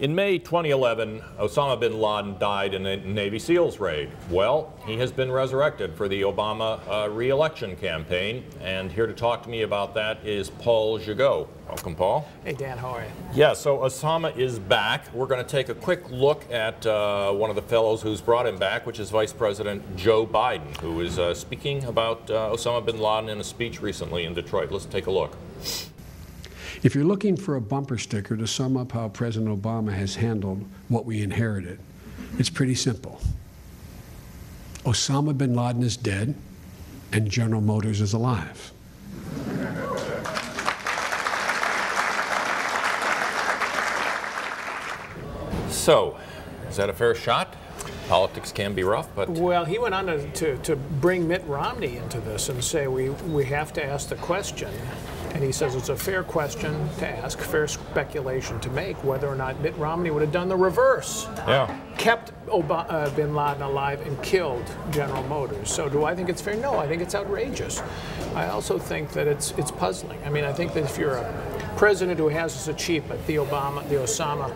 In May 2011, Osama bin Laden died in a Navy SEALs raid. Well, he has been resurrected for the Obama re-election campaign, and here to talk to me about that is Paul Gigot. Welcome, Paul. Hey, Dan, how are you? Yeah, so Osama is back. We're going to take a quick look at one of the fellows who's brought him back, which is Vice President Joe Biden, who is speaking about Osama bin Laden in a speech recently in Detroit. Let's take a look. If you're looking for a bumper sticker to sum up how President Obama has handled what we inherited, it's pretty simple. Osama bin Laden is dead, and General Motors is alive. So, is that a fair shot? Politics can be rough, but... Well, he went on to bring Mitt Romney into this and say we have to ask the question. And he says it's a fair question to ask, fair speculation to make, whether or not Mitt Romney would have done the reverse. Yeah. Kept bin Laden alive and killed General Motors. So do I think it's fair? No, I think it's outrageous. I also think that it's puzzling. I mean, I think that if you're a president who has as achievement the Osama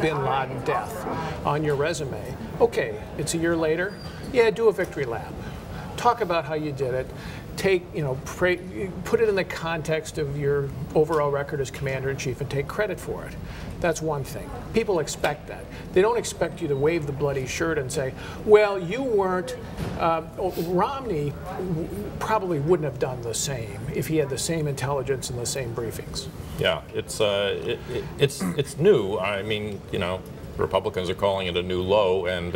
bin Laden death on your resume, okay, it's a year later, yeah, do a victory lap. Talk about how you did it. Put it in the context of your overall record as commander-in-chief and take credit for it. That's one thing. People expect that. They don't expect you to wave the bloody shirt and say, well, you weren't, Romney probably wouldn't have done the same if he had the same intelligence and the same briefings. Yeah, it's new. I mean, you know, Republicans are calling it a new low, and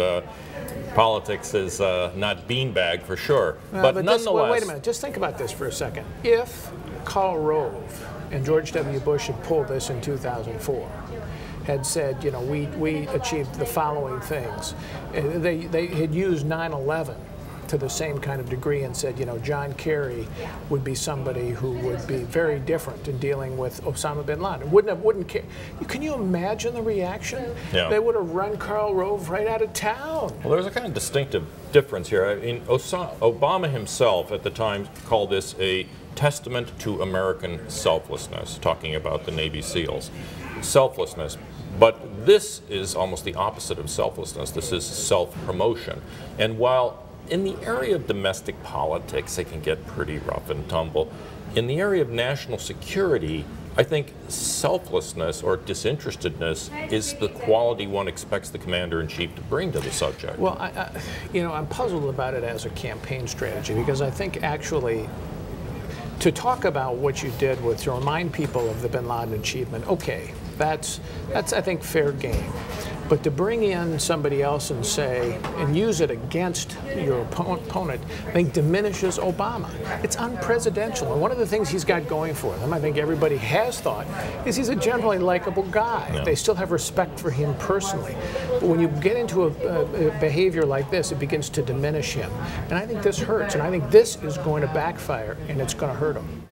politics is not beanbag for sure. But nonetheless... Well, wait a minute. Just think about this for a second. If Karl Rove and George W. Bush had pulled this in 2004, had said, you know, we achieved the following things, they had used 9/11 to the same kind of degree and said, you know, John Kerry would be somebody who would be very different in dealing with Osama bin Laden. Wouldn't care. Can you imagine the reaction? Yeah. They would have run Karl Rove right out of town. Well, there's a kind of distinctive difference here. I mean, Obama himself at the time called this a testament to American selflessness, talking about the Navy SEALs. Selflessness. But this is almost the opposite of selflessness. This is self-promotion. And while in the area of domestic politics, it can get pretty rough and tumble. In the area of national security, I think selflessness or disinterestedness is the quality one expects the commander-in-chief to bring to the subject. Well, I'm puzzled about it as a campaign strategy, because I think actually to talk about what you did to remind people of the bin Laden achievement, okay, that's I think fair game. But to bring in somebody else and say, and use it against your opponent, I think diminishes Obama. It's unpresidential. And one of the things he's got going for him, I think everybody has thought, is he's a generally likable guy. Yeah. They still have respect for him personally. But when you get into a behavior like this, it begins to diminish him. And I think this hurts. And I think this is going to backfire, and it's going to hurt him.